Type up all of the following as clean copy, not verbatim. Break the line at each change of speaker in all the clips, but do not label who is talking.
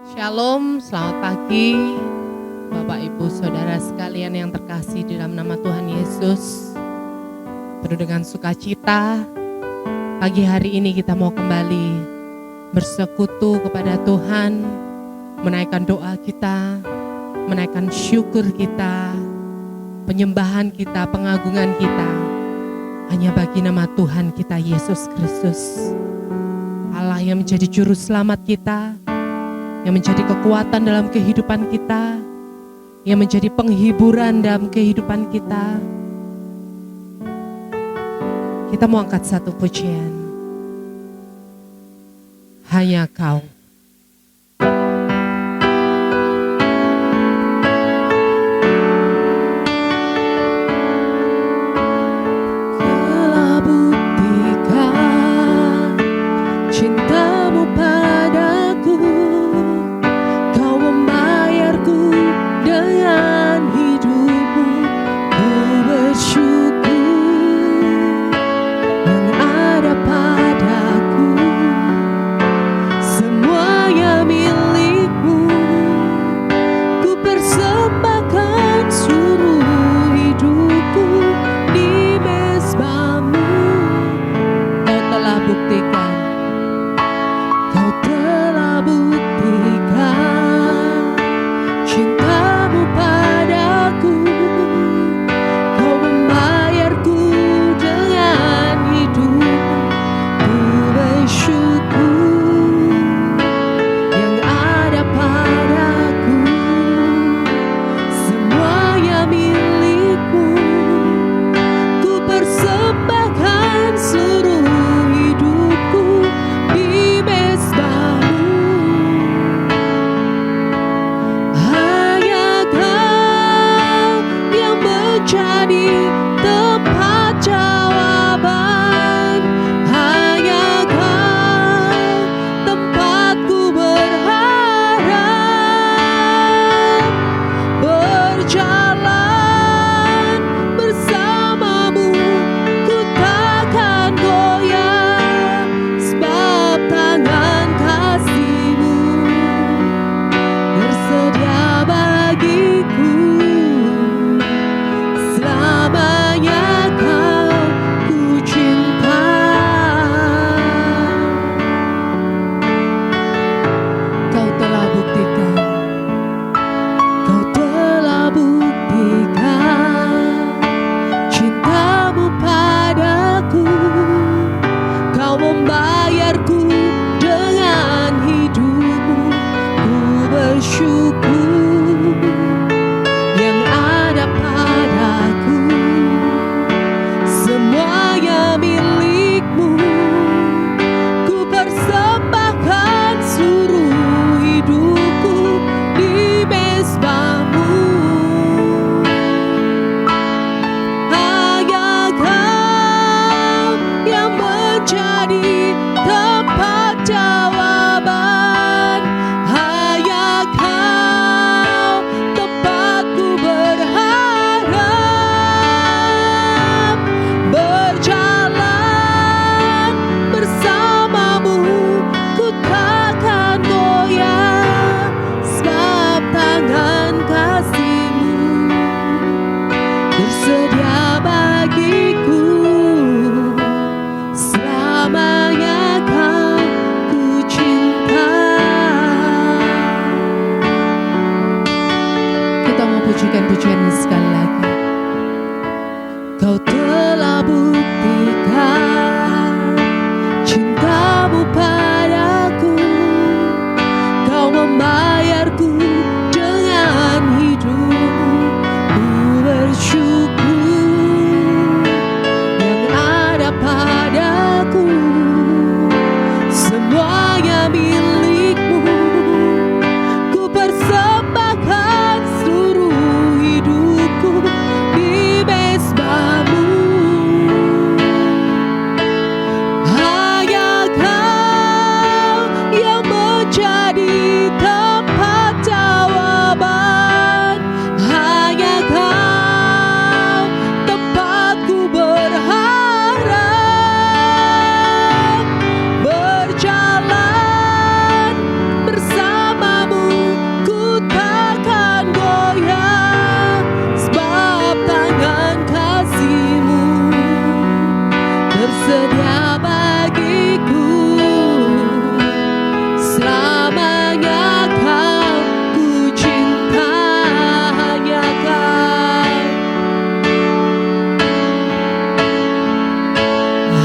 Shalom, selamat pagi Bapak Ibu Saudara sekalian yang terkasih di dalam nama Tuhan Yesus. Penuh dengan sukacita, pagi hari ini kita mau kembali bersekutu kepada Tuhan, menaikkan doa kita, menaikkan syukur kita, penyembahan kita, pengagungan kita hanya bagi nama Tuhan kita Yesus Kristus, Allah yang menjadi juru selamat kita, yang menjadi kekuatan dalam kehidupan kita, yang menjadi penghiburan dalam kehidupan kita. Kita mau angkat satu pujian. Hanya Kau. Telah buktikan cintamu padaku, Kau membayarku dengan hidupmu. Ku bersyukur yang ada padaku, semuanya milikmu. Ku persembahkan seluruh hidupku di mezbamu. Kau telah buktikan, Kau telah buktikan cintamu padaku, Kau membayarku dengan hidupmu. Ku bersyukur yang ada padaku, semuanya milikmu. Ku persembahkan seluruh hidupku tersedia bagiku. Selamanya Kau ku cinta, hanya Kau.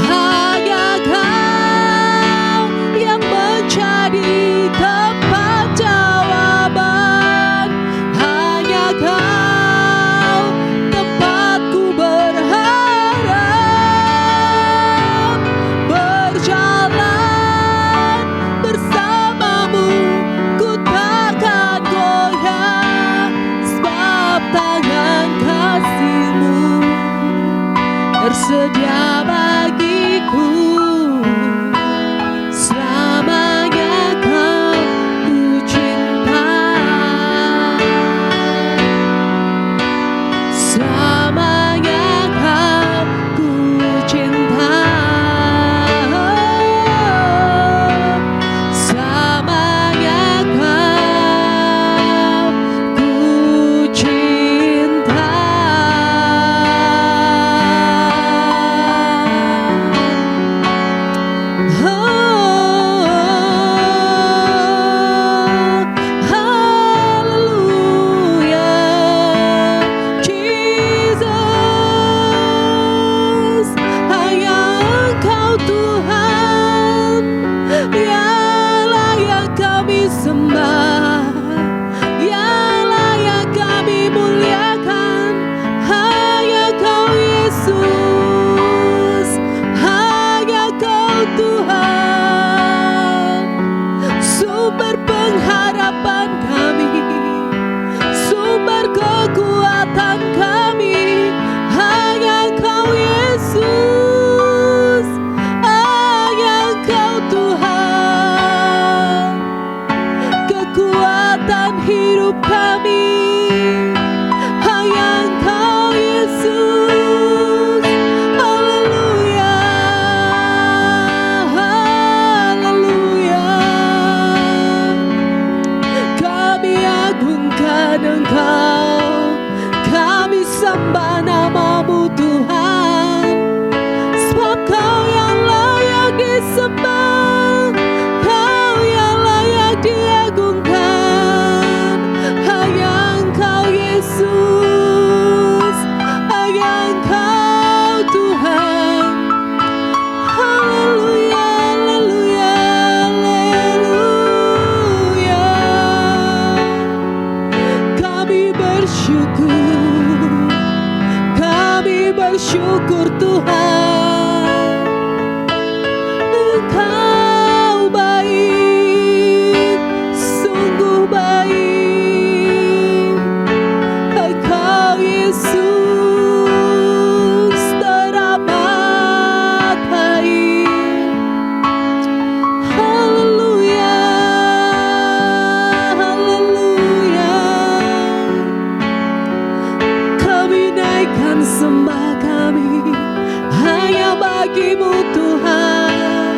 Hanya Kau yang menjadi tempat jawaban. Hanya Kau tempatku berharap. Berjalan bersamamu ku takkan goyah, sebab tangan kasih-Mu tersedia bagiku. Selamanya Kau ku cinta. Selamanya Kau ku cinta. Selamanya Kau ku cinta. Haleluya, Jesus, hanya Engkau Tuhan yang layak kami sembah, yang layak kami muliakan. Hanya Kau Yesus, hanya Kau Tuhan, sumber pengharapan kami, sumber kekuatan kami. Hanya Kau Yesus, hanya Kau Tuhan, kekuatan hidup kami. Hanya Engkau Yesus. Haleluya, haleluya. Kami agungkan Engkau, kami sembah nama-Mu Tuhan, sebab Kau yang layak disembah, Kau yang layak diagungkan. Hanya Engkau Yesus, hanya Engkau Tuhan. Haleluya, haleluya, haleluya. Kami bersyukur Tuhan. Engkau baik, sungguh baik. Engkau Yesus teramat baik. Haleluya, haleluya. Kami naikkan sembah kami hanya bagi-Mu Tuhan.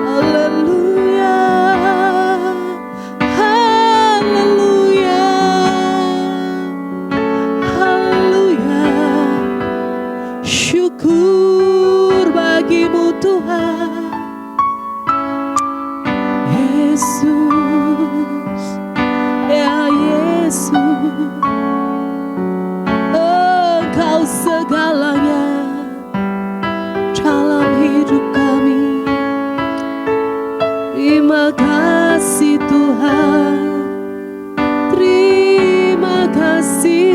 Haleluya, haleluya, haleluya. Syukur bagi-Mu Tuhan. Yesus, ya Yesus, Engkau segalanya dalam hidup kami. Terima kasih Tuhan, terima kasih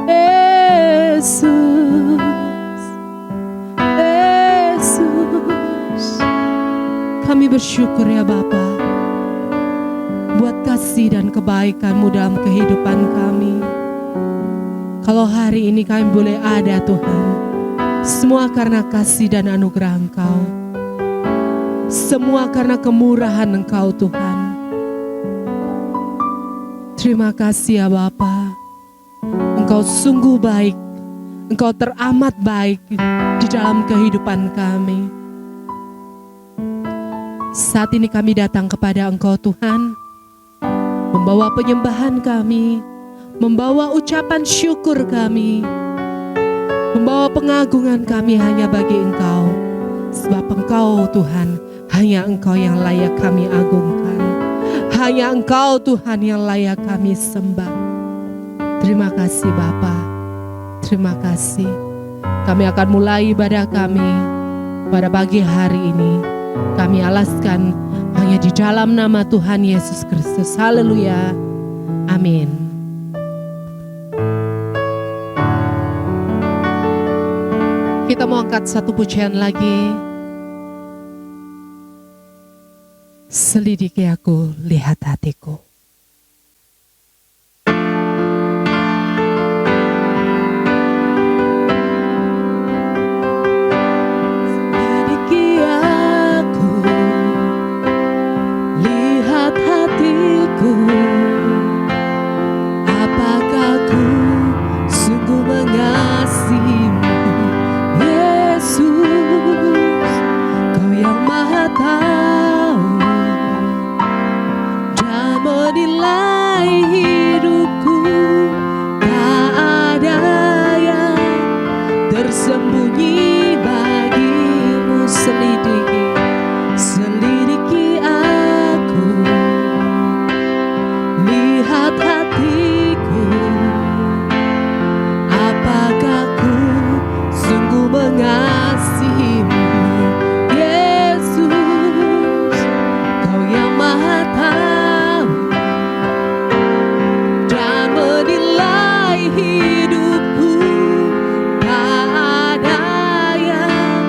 Yesus, Yesus. Kami bersyukur ya Bapa, buat kasih dan kebaikan-Mu dalam kehidupan kami. Kalau hari ini kami boleh ada Tuhan, semua karena kasih dan anugerah Engkau, semua karena kemurahan Engkau Tuhan. Terima kasih ya Bapa, Engkau sungguh baik, Engkau teramat baik di dalam kehidupan kami. Saat ini kami datang kepada Engkau Tuhan, membawa penyembahan kami, membawa ucapan syukur kami. Membawa pengagungan kami hanya bagi Engkau. Sebab Engkau Tuhan, hanya Engkau yang layak kami agungkan. Hanya Engkau Tuhan yang layak kami sembah. Terima kasih Bapa. Terima kasih. Kami akan mulai ibadah kami pada pagi hari ini. Kami alaskan hanya di dalam nama Tuhan Yesus Kristus. Haleluya. Amin. Kita mau angkat satu pujian lagi. Selidiki aku, lihat hatiku. Selidiki aku, lihat hatiku. Apakah ku sungguh mengasihimu, Yesus? Kau yang Maha tahu dan menilai hidupku. Tak ada yang tersembunyi bagimu. Selidiki aku, lihat hatiku. Apakah ku sungguh mengasihimu, Yesus? Kau yang Maha tahu dan menilai hidupku. Tak ada yang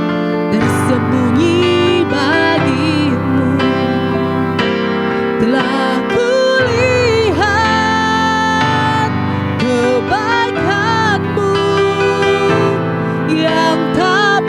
tersembunyi bagimu. Telah kulihat kebaikanmu yang tak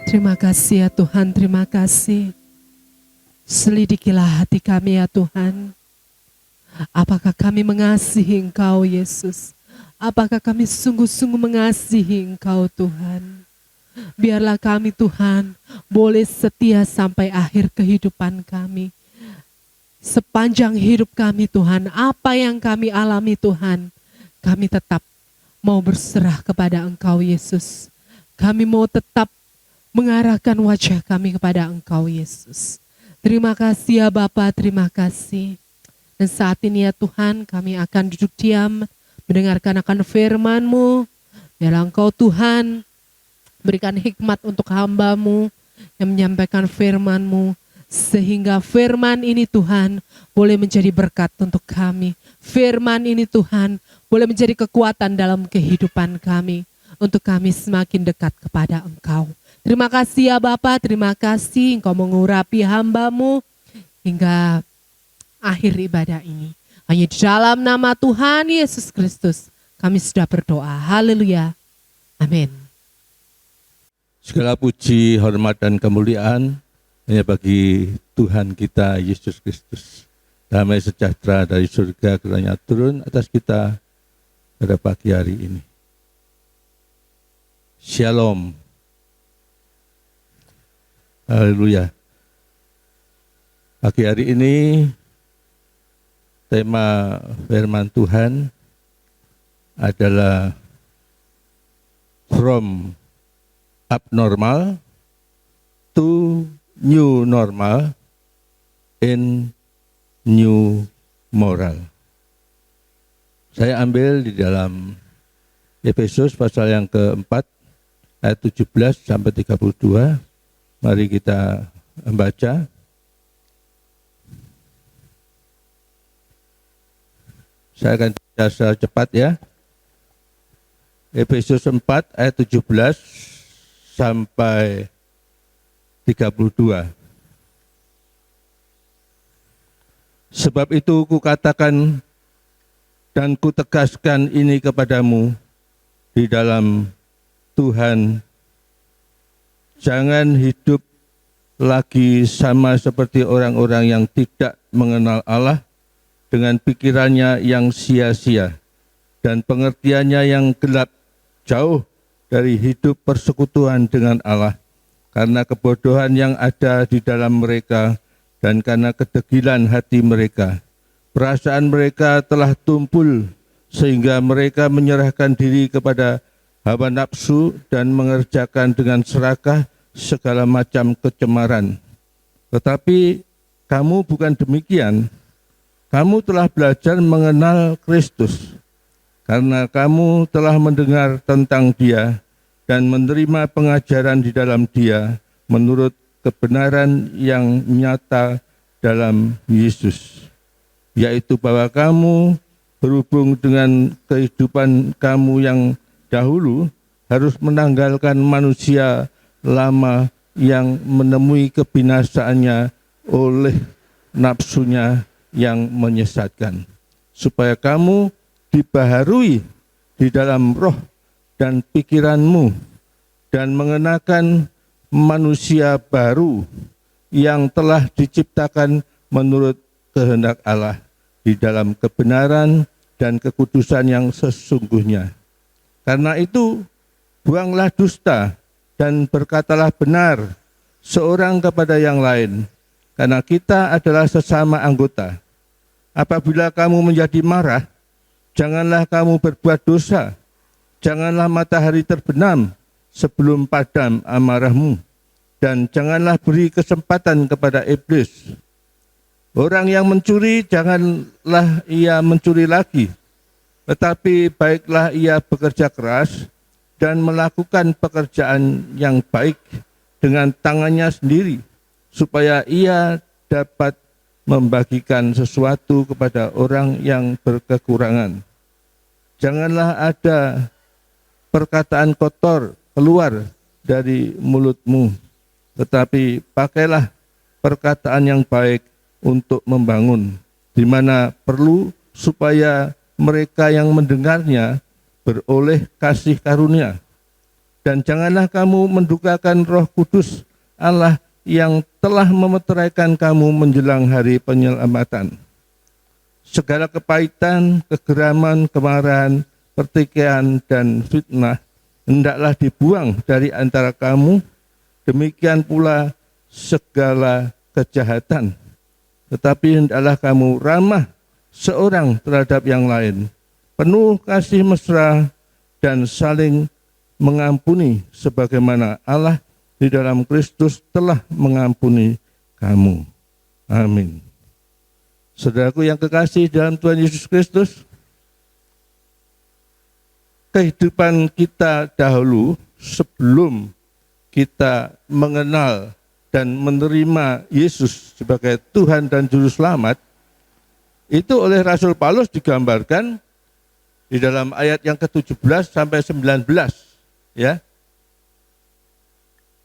Terima kasih ya Tuhan, terima kasih. Selidikilah hati kami ya Tuhan. Apakah kami mengasihi Engkau Yesus? Apakah kami sungguh-sungguh mengasihi Engkau Tuhan? Biarlah kami Tuhan boleh setia sampai akhir kehidupan kami. Sepanjang hidup kami Tuhan, apa yang kami alami Tuhan, kami tetap mau berserah kepada Engkau Yesus. Kami mau tetap mengarahkan wajah kami kepada Engkau Yesus. Terima kasih ya Bapa, terima kasih. Dan saat ini ya Tuhan, kami akan duduk diam mendengarkan akan firman-Mu. Biarlah Engkau Tuhan berikan hikmat untuk hamba-Mu yang menyampaikan firman-Mu, sehingga firman ini Tuhan boleh menjadi berkat untuk kami. Firman ini Tuhan boleh menjadi kekuatan dalam kehidupan kami, untuk kami semakin dekat kepada Engkau. Terima kasih ya Bapa, terima kasih Engkau mengurapi hamba-Mu hingga akhir ibadah ini. Hanya di dalam nama Tuhan Yesus Kristus kami sudah berdoa. Haleluya. Amin.
Segala puji, hormat, dan kemuliaan hanya bagi Tuhan kita Yesus Kristus. Damai sejahtera dari surga kiranya turun atas kita pada pagi hari ini. Shalom. Haleluya. Pagi hari ini tema firman Tuhan adalah From Abnormal to New Normal in New Moral. Saya ambil di dalam Efesus pasal yang keempat ayat 17 sampai 32. Mari kita membaca. Saya akan baca secara cepat ya. Efesus 4 ayat 17 sampai 32. Sebab itu kukatakan dan kutegaskan ini kepadamu di dalam Tuhan, jangan hidup lagi sama seperti orang-orang yang tidak mengenal Allah, dengan pikirannya yang sia-sia dan pengertiannya yang gelap, jauh dari hidup persekutuan dengan Allah, karena kebodohan yang ada di dalam mereka dan karena kedegilan hati mereka. Perasaan mereka telah tumpul sehingga mereka menyerahkan diri kepada hawa nafsu dan mengerjakan dengan serakah segala macam kecemaran. Tetapi kamu bukan demikian. Kamu telah belajar mengenal Kristus, karena kamu telah mendengar tentang Dia dan menerima pengajaran di dalam Dia menurut kebenaran yang nyata dalam Yesus, yaitu bahwa kamu berhubung dengan kehidupan kamu yang dahulu harus menanggalkan manusia lama yang menemui kebinasaannya oleh nafsunya yang menyesatkan, supaya kamu dibaharui di dalam roh dan pikiranmu dan mengenakan manusia baru yang telah diciptakan menurut kehendak Allah di dalam kebenaran dan kekudusan yang sesungguhnya. Karena itu, buanglah dusta dan berkatalah benar seorang kepada yang lain, karena kita adalah sesama anggota. Apabila kamu menjadi marah, janganlah kamu berbuat dosa. Janganlah matahari terbenam sebelum padam amarahmu, dan janganlah beri kesempatan kepada iblis. Orang yang mencuri, janganlah ia mencuri lagi, tetapi baiklah ia bekerja keras dan melakukan pekerjaan yang baik dengan tangannya sendiri, supaya ia dapat membagikan sesuatu kepada orang yang berkekurangan. Janganlah ada perkataan kotor keluar dari mulutmu, tetapi pakailah perkataan yang baik untuk membangun, di mana perlu, supaya mereka yang mendengarnya beroleh kasih karunia dan janganlah kamu mendukakan Roh Kudus Allah yang telah memeteraikan kamu menjelang hari penyelamatan. Segala kepahitan, kegeraman, kemarahan, pertikaian, dan fitnah hendaklah dibuang dari antara kamu, demikian pula segala kejahatan. Tetapi hendaklah kamu ramah seorang terhadap yang lain, penuh kasih mesra dan saling mengampuni sebagaimana Allah di dalam Kristus telah mengampuni kamu. Amin. Saudaraku yang kekasih dalam Tuhan Yesus Kristus, kehidupan kita dahulu sebelum kita mengenal dan menerima Yesus sebagai Tuhan dan Juru Selamat, itu oleh Rasul Paulus digambarkan di dalam ayat yang ke-17 sampai 19, ya.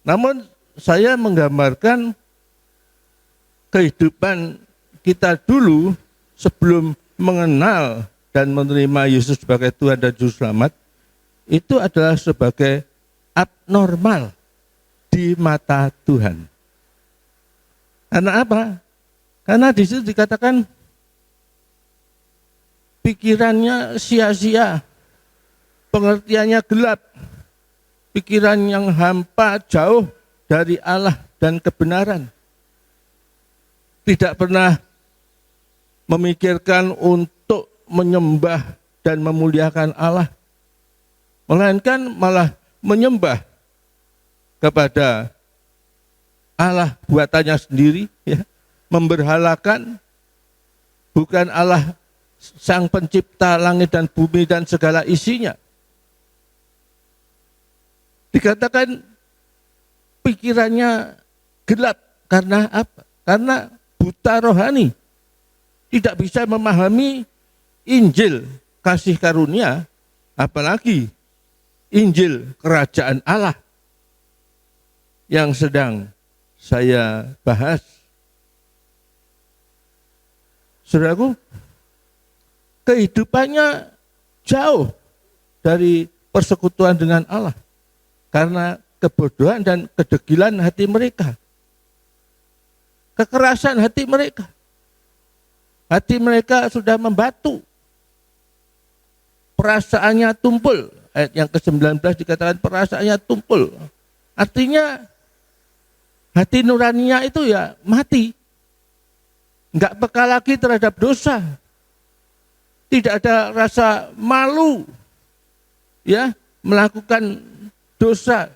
Namun saya menggambarkan kehidupan kita dulu sebelum mengenal dan menerima Yesus sebagai Tuhan dan Juru Selamat, itu adalah sebagai abnormal di mata Tuhan. Karena apa? Karena di situ dikatakan pikirannya sia-sia, pengertiannya gelap, pikiran yang hampa jauh dari Allah dan kebenaran. Tidak pernah memikirkan untuk menyembah dan memuliakan Allah, melainkan malah menyembah kepada Allah buatannya sendiri, ya, memberhalakan bukan Allah Sang Pencipta langit dan bumi dan segala isinya. Dikatakan pikirannya gelap karena apa? Karena buta rohani, tidak bisa memahami Injil kasih karunia, apalagi Injil kerajaan Allah yang sedang saya bahas. Saudaraku, kehidupannya jauh dari persekutuan dengan Allah karena kebodohan dan kedegilan hati mereka, kekerasan hati mereka. Hati mereka sudah membatu, perasaannya tumpul. Ayat yang ke-19 dikatakan perasaannya tumpul. Artinya hati nuraninya itu ya mati, enggak peka lagi terhadap dosa. Tidak ada rasa malu, ya, melakukan dosa,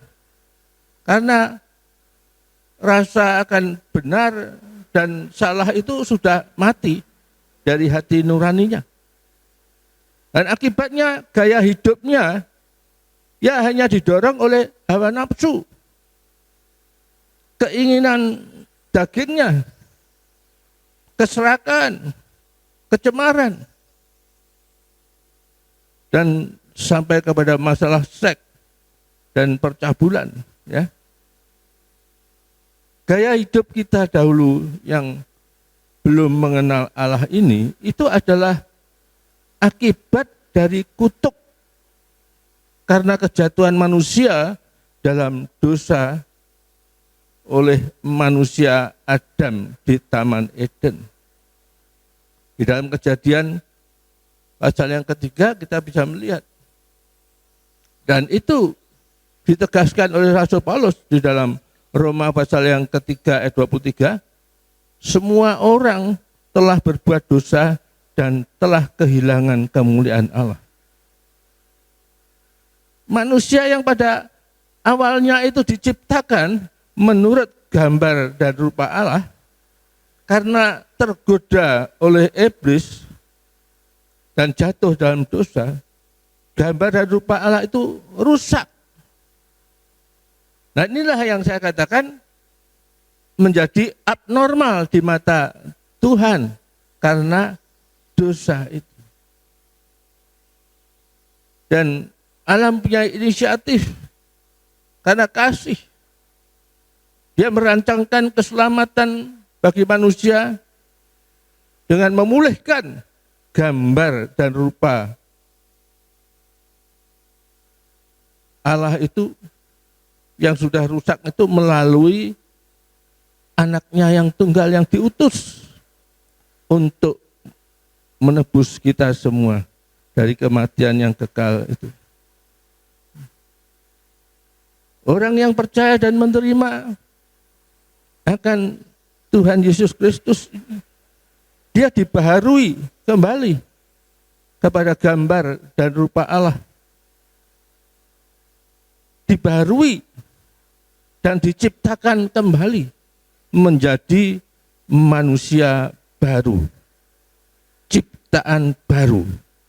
karena rasa akan benar dan salah itu sudah mati dari hati nuraninya. Dan akibatnya gaya hidupnya ya hanya didorong oleh hawa nafsu, keinginan dagingnya, keserakan, kecemaran, dan sampai kepada masalah seks dan percabulan, ya. Gaya hidup kita dahulu yang belum mengenal Allah ini, itu adalah akibat dari kutuk karena kejatuhan manusia dalam dosa oleh manusia Adam di Taman Eden. Di dalam Kejadian pasal yang ketiga kita bisa melihat, dan itu ditegaskan oleh Rasul Paulus di dalam Roma pasal yang ketiga ayat 23, semua orang telah berbuat dosa dan telah kehilangan kemuliaan Allah. Manusia yang pada awalnya itu diciptakan menurut gambar dan rupa Allah, karena tergoda oleh iblis dan jatuh dalam dosa, gambar dan rupa Allah itu rusak. Nah, inilah yang saya katakan menjadi abnormal di mata Tuhan karena dosa itu. Dan Allah punya inisiatif karena kasih. Dia merancangkan keselamatan bagi manusia dengan memulihkan gambar dan rupa Allah itu yang sudah rusak itu melalui anaknya yang tunggal yang diutus untuk menebus kita semua dari kematian yang kekal itu. Orang yang percaya dan menerima akan Tuhan Yesus Kristus, dia dibaharui kembali kepada gambar dan rupa Allah. Dibaharui dan diciptakan kembali menjadi manusia baru, ciptaan baru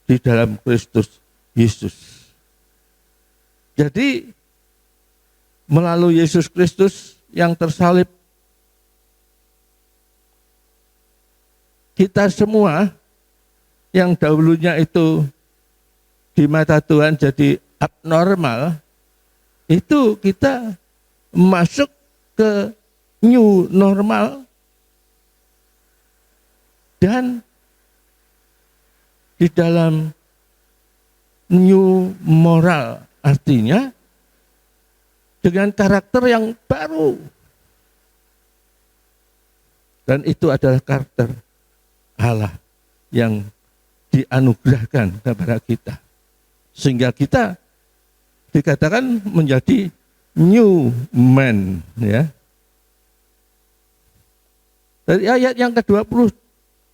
di dalam Kristus Yesus. Jadi melalui Yesus Kristus yang tersalib, kita semua yang dahulunya itu di mata Tuhan jadi abnormal, itu kita masuk ke new normal, dan di dalam new moral artinya dengan karakter yang baru, dan itu adalah karakter Allah yang dianugerahkan kepada kita, sehingga kita dikatakan menjadi new man, ya. Dari ayat yang ke-20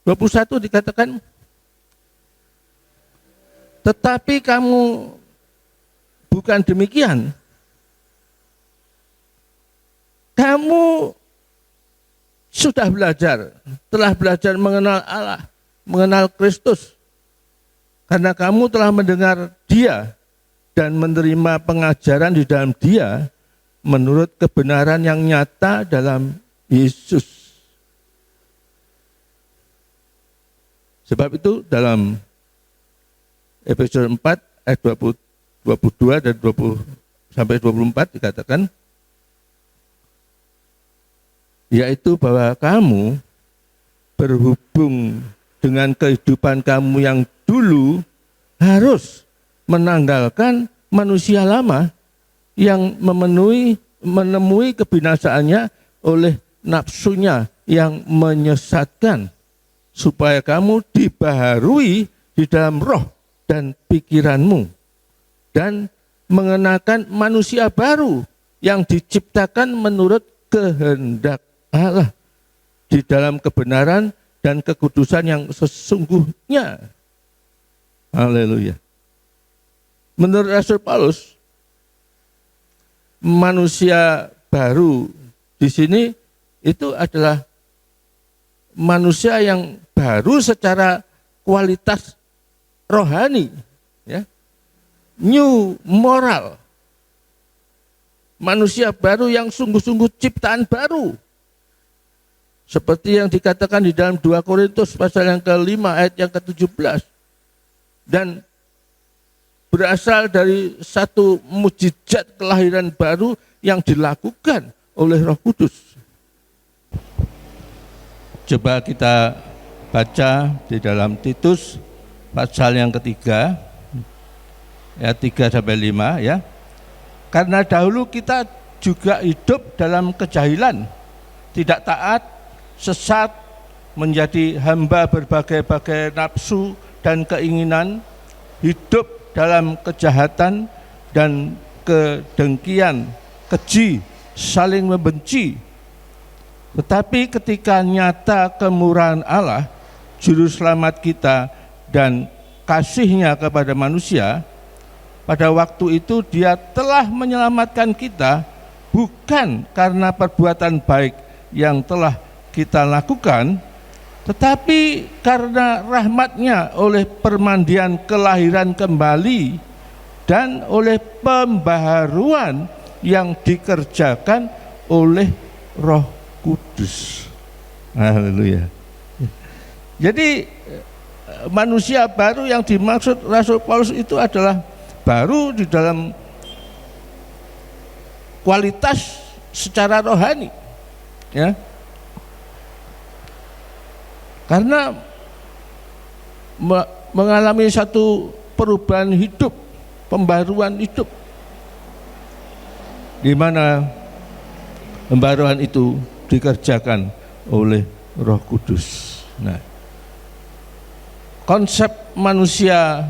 21 dikatakan, tetapi kamu bukan demikian. Kamu sudah telah belajar mengenal Allah, mengenal Kristus. Karena kamu telah mendengar Dia dan menerima pengajaran di dalam Dia menurut kebenaran yang nyata dalam Yesus. Sebab itu dalam Efesus 4 ayat 22 dan 20 sampai 24 dikatakan, yaitu bahwa kamu berhubung dengan kehidupan kamu yang dulu harus menanggalkan manusia lama yang menemui kebinasaannya oleh nafsunya yang menyesatkan, supaya kamu dibaharui di dalam roh dan pikiranmu, dan mengenakan manusia baru yang diciptakan menurut kehendak Allah di dalam kebenaran dan kekudusan yang sesungguhnya. Haleluya. Menurut Rasul Paulus, manusia baru di sini itu adalah manusia yang baru secara kualitas rohani, ya. New moral. Manusia baru yang sungguh-sungguh ciptaan baru. Seperti yang dikatakan di dalam 2 Korintus pasal yang ke-5 ayat yang ke-17. Dan berasal dari satu mukjizat kelahiran baru yang dilakukan oleh Roh Kudus. Coba kita baca di dalam Titus pasal yang ketiga, ayat 3 sampai 5, ya. Karena dahulu kita juga hidup dalam kejahilan, tidak taat, sesat, menjadi hamba berbagai-bagai nafsu dan keinginan, hidup dalam kejahatan dan kedengkian, keji, saling membenci. Tetapi ketika nyata kemurahan Allah, juru selamat kita dan kasih-Nya kepada manusia, pada waktu itu Dia telah menyelamatkan kita bukan karena perbuatan baik yang telah kita lakukan, tetapi karena rahmat-Nya oleh permandian kelahiran kembali dan oleh pembaharuan yang dikerjakan oleh Roh Kudus. Haleluya. Jadi manusia baru yang dimaksud Rasul Paulus itu adalah baru di dalam kualitas secara rohani, ya. Karena mengalami satu perubahan hidup, pembaruan hidup. di mana pembaruan itu dikerjakan oleh Roh Kudus. Nah, konsep manusia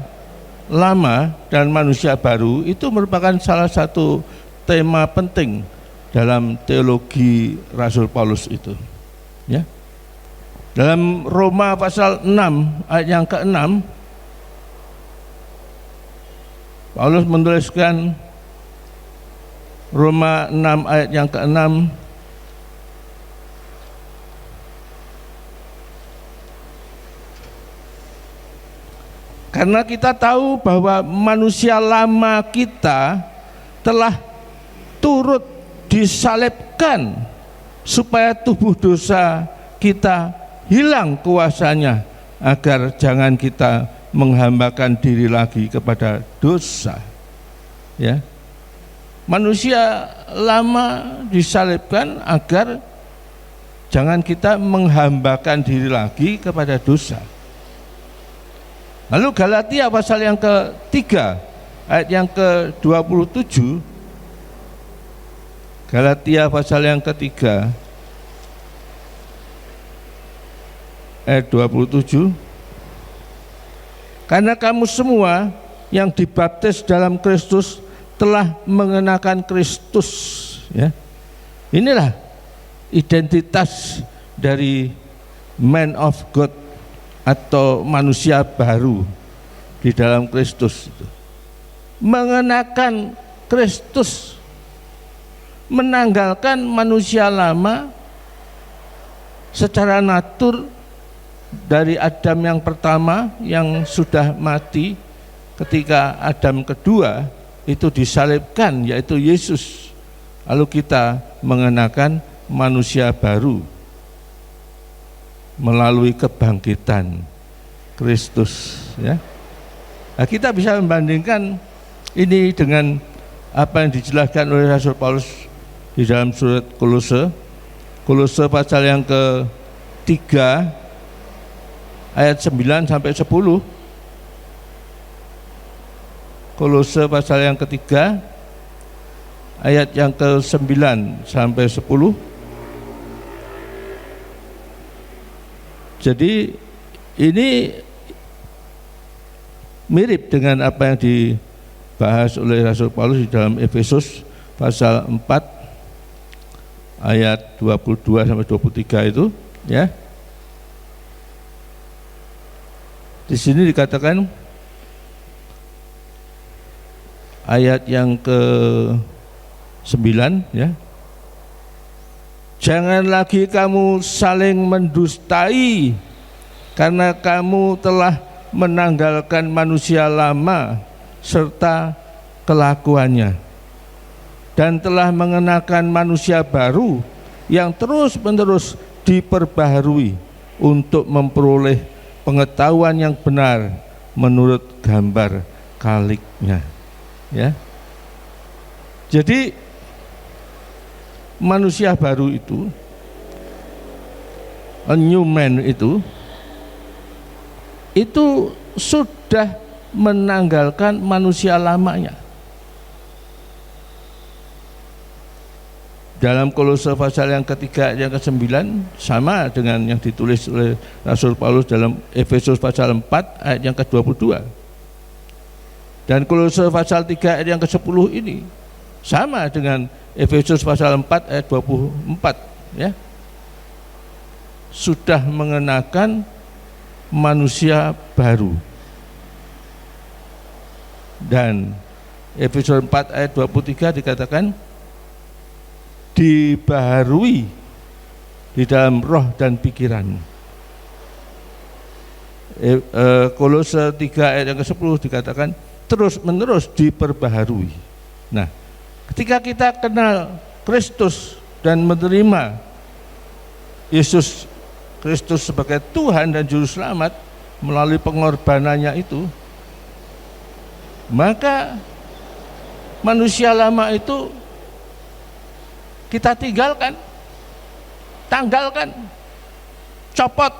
lama dan manusia baru itu merupakan salah satu tema penting dalam teologi Rasul Paulus itu. Ya. Dalam Roma pasal 6 ayat yang ke-6, Paulus menuliskan, Roma 6 ayat yang ke-6, karena kita tahu bahwa manusia lama kita telah turut disalibkan supaya tubuh dosa kita hilang kuasanya, agar jangan kita menghambakan diri lagi kepada dosa. Ya. Manusia lama disalibkan agar jangan kita menghambakan diri lagi kepada dosa. Lalu Galatia pasal yang ke-3 ayat yang ke-27, Galatia pasal yang ke-3 ayat 27, karena kamu semua yang dibaptis dalam Kristus telah mengenakan Kristus. Ya. Inilah identitas dari man of God atau manusia baru di dalam Kristus itu. Mengenakan Kristus, menanggalkan manusia lama secara natur dari Adam yang pertama yang sudah mati. Ketika Adam kedua itu disalibkan, yaitu Yesus, lalu kita mengenakan manusia baru melalui kebangkitan Kristus. Ya. Nah, kita bisa membandingkan ini dengan apa yang dijelaskan oleh Rasul Paulus di dalam surat Kolose, Kolose pasal yang ke-3 ayat 9 sampai 10. Kolose pasal yang ke-3 ayat yang ke-9 sampai 10. Jadi ini mirip dengan apa yang dibahas oleh Rasul Paulus di dalam Efesus pasal 4 ayat 22 sampai 23 itu, ya. Di sini dikatakan ayat yang ke-9, ya. Jangan lagi kamu saling mendustai, karena kamu telah menanggalkan manusia lama serta kelakuannya, dan telah mengenakan manusia baru yang terus-menerus diperbaharui untuk memperoleh pengetahuan yang benar menurut gambar kaliknya. Ya. Jadi manusia baru itu, a new man itu sudah menanggalkan manusia lamanya. Dalam Kolose pasal yang ke-3 yang ke-9 sama dengan yang ditulis oleh Rasul Paulus dalam Efesus pasal 4 ayat yang ke-22. Dan Kolose pasal 3 ayat yang ke-10 ini sama dengan Efesus pasal 4 ayat 24, ya. Sudah mengenakan manusia baru. Dan Efesus 4 ayat 23 dikatakan dibaharui di dalam roh dan pikiran. Kolose 3 ayat yang ke-10 dikatakan terus-menerus diperbaharui. Nah, ketika kita kenal Kristus dan menerima Yesus Kristus sebagai Tuhan dan Juru Selamat melalui pengorbanannya itu, maka manusia lama itu kita tinggalkan, tanggalkan, copot.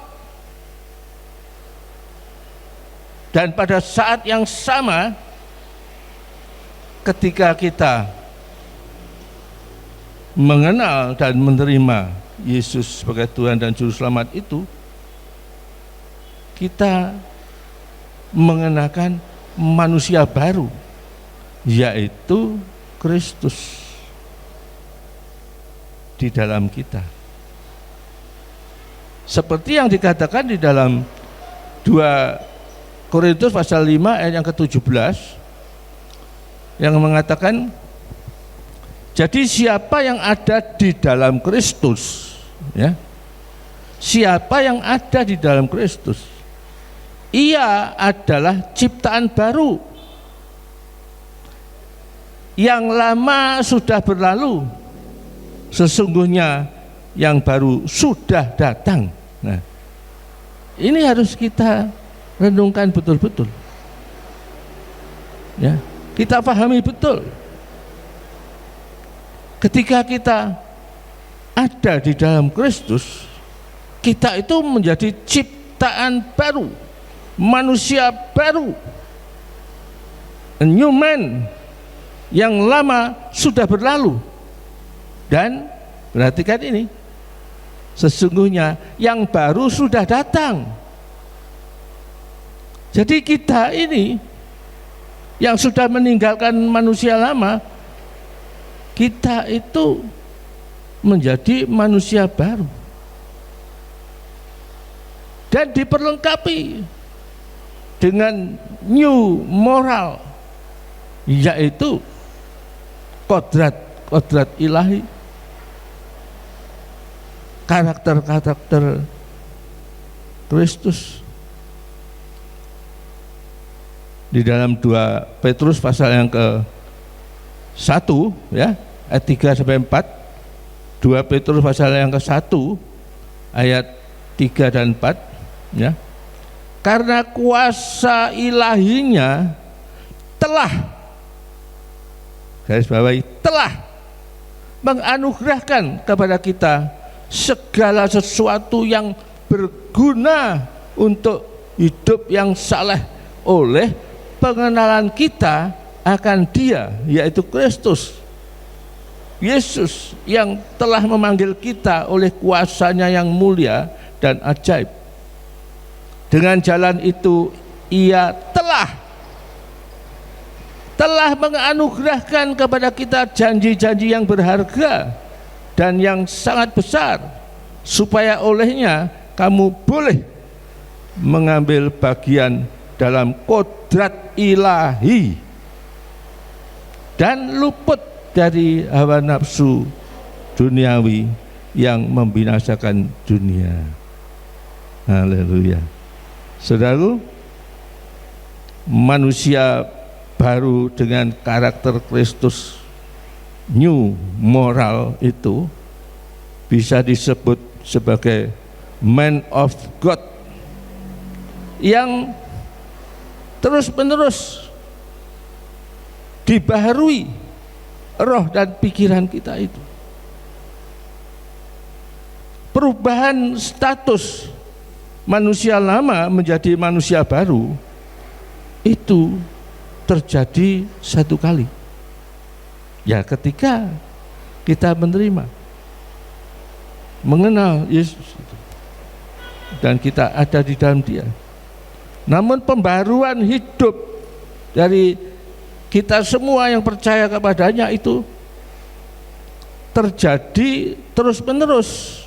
Dan pada saat yang sama ketika kita mengenal dan menerima Yesus sebagai Tuhan dan Juru Selamat itu, kita mengenakan manusia baru, yaitu Kristus di dalam kita. Seperti yang dikatakan di dalam 2 Korintus pasal 5 ayat yang ke-17 yang mengatakan, jadi siapa yang ada di dalam Kristus, ya, siapa yang ada di dalam Kristus, ia adalah ciptaan baru, yang lama sudah berlalu, sesungguhnya yang baru sudah datang. Nah, ini harus kita renungkan betul-betul, ya, kita pahami betul. Ketika kita ada di dalam Kristus, kita itu menjadi ciptaan baru, manusia baru, a new man. Yang lama sudah berlalu, dan perhatikan ini, sesungguhnya yang baru sudah datang. Jadi kita ini yang sudah meninggalkan manusia lama, kita itu menjadi manusia baru dan diperlengkapi dengan new moral, yaitu kodrat ilahi, karakter Kristus. Di dalam 2 Petrus pasal yang ke-1, ya, ayat 3 sampai 4. 2 Petrus pasal yang ke-1 ayat 3 dan 4, ya. Karena kuasa ilahinya telah, garis bawahi, telah menganugerahkan kepada kita segala sesuatu yang berguna untuk hidup yang saleh oleh pengenalan kita akan Dia, yaitu Kristus Yesus, yang telah memanggil kita oleh kuasanya yang mulia dan ajaib. Dengan jalan itu Ia telah menganugerahkan kepada kita janji-janji yang berharga dan yang sangat besar, supaya olehnya kamu boleh mengambil bagian dalam kodrat ilahi dan luput dari hawa nafsu duniawi yang membinasakan dunia. Haleluya. Saudara, manusia baru dengan karakter Kristus, new moral, itu bisa disebut sebagai man of God, yang terus-menerus dibaharui roh dan pikiran kita itu. Perubahan status manusia lama menjadi manusia baru itu terjadi satu kali, ya, ketika kita menerima, mengenal Yesus dan kita ada di dalam Dia. Namun pembaruan hidup dari kita semua yang percaya kepadanya itu terjadi terus-menerus,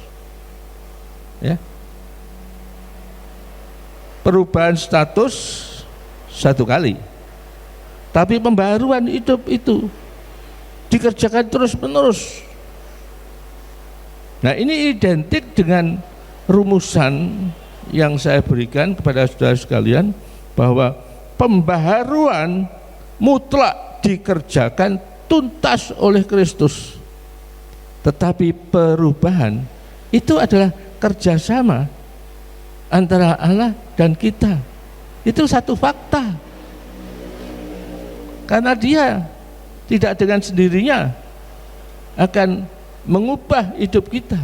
ya. Perubahan status satu kali, tapi pembaruan hidup itu dikerjakan terus-menerus. Nah, ini identik dengan rumusan yang saya berikan kepada saudara sekalian, bahwa pembaharuan mutlak dikerjakan tuntas oleh Kristus, tetapi perubahan itu adalah kerjasama antara Allah dan kita. Itu satu fakta, karena Dia tidak dengan sendirinya akan mengubah hidup kita.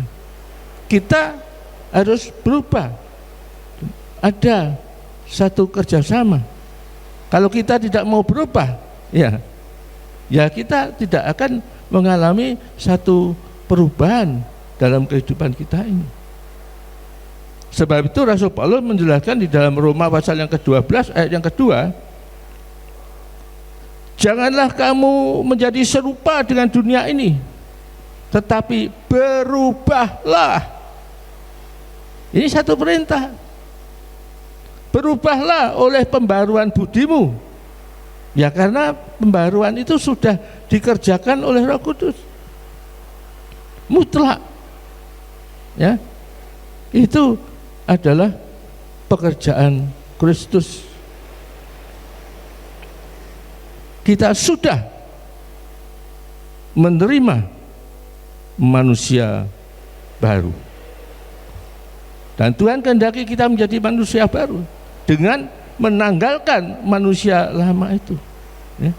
Kita harus berubah. Ada satu kerjasama. Kalau kita tidak mau berubah, ya kita tidak akan mengalami satu
perubahan dalam kehidupan kita ini. Sebab itu Rasul Paulus menjelaskan di dalam Roma pasal yang ke-12 ayat yang kedua, janganlah kamu menjadi serupa dengan dunia ini, tetapi berubahlah. Ini satu perintah. Berubahlah oleh pembaruan budimu. Ya, karena pembaruan itu sudah dikerjakan oleh Roh Kudus. Mutlak. Ya. Itu adalah pekerjaan Kristus. Kita sudah menerima manusia baru. Dan Tuhan kehendaki kita menjadi manusia baru dengan menanggalkan manusia lama itu. Ya.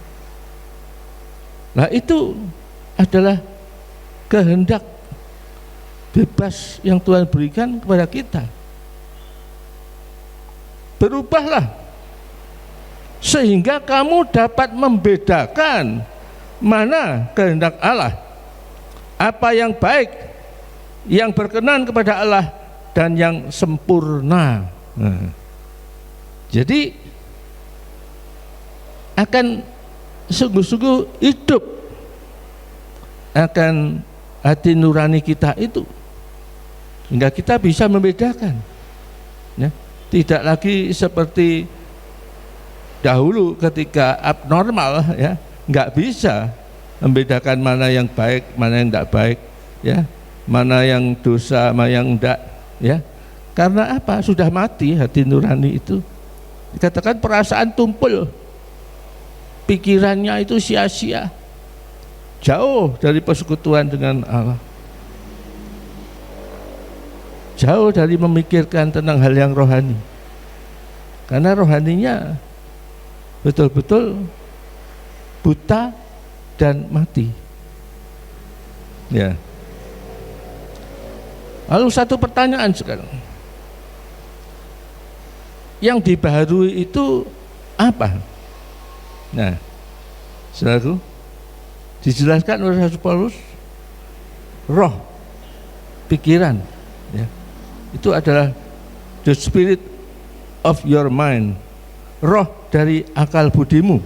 Nah, itu adalah kehendak bebas yang Tuhan berikan kepada kita. Berubahlah sehingga kamu dapat membedakan mana kehendak Allah, apa yang baik, yang berkenan kepada Allah, dan yang sempurna. Jadi akan sungguh-sungguh hidup akan hati nurani kita itu, sehingga kita bisa membedakan. Ya, tidak lagi seperti dahulu ketika abnormal, ya, nggak bisa membedakan mana yang baik, mana yang tidak baik, ya, mana yang dosa, mana yang tidak, ya. Karena apa? Sudah mati hati nurani itu. Dikatakan perasaan tumpul, pikirannya itu sia-sia, jauh dari persekutuan dengan Allah, jauh dari memikirkan tentang hal yang rohani, karena rohaninya betul-betul buta dan mati. Ya. Lalu satu pertanyaan sekarang, yang dibaharui itu apa? Nah, saudaraku, dijelaskan oleh Rasul Paulus, roh, pikiran, ya, itu adalah the spirit of your mind, roh dari akal budimu.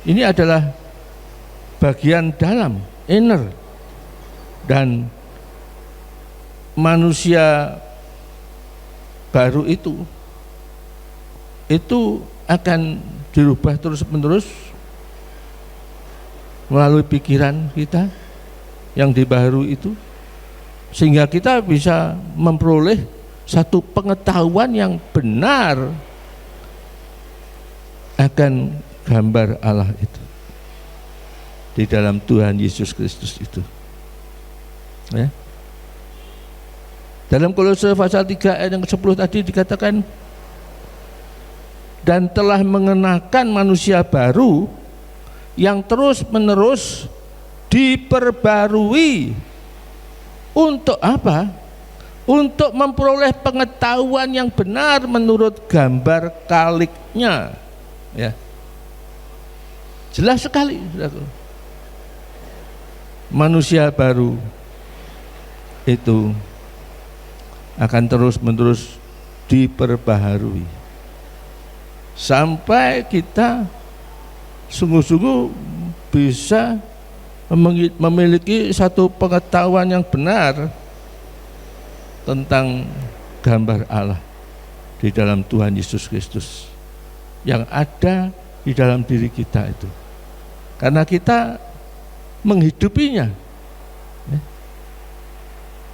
Ini adalah bagian dalam, inner, dan manusia baru itu akan dirubah terus-menerus melalui pikiran kita yang dibaharui itu, sehingga kita bisa memperoleh satu pengetahuan yang benar akan gambar Allah itu di dalam Tuhan Yesus Kristus itu. Ya. Dalam Kolose pasal 3 ayat yang ke-10 tadi dikatakan, dan telah mengenakan manusia baru yang terus-menerus diperbarui. Untuk apa? Untuk memperoleh pengetahuan yang benar menurut gambar kaliknya. Ya. Jelas sekali, saudara. Manusia baru itu akan terus-menerus diperbaharui sampai kita sungguh-sungguh bisa memiliki satu pengetahuan yang benar tentang gambar Allah di dalam Tuhan Yesus Kristus yang ada di dalam diri kita itu, karena kita menghidupinya.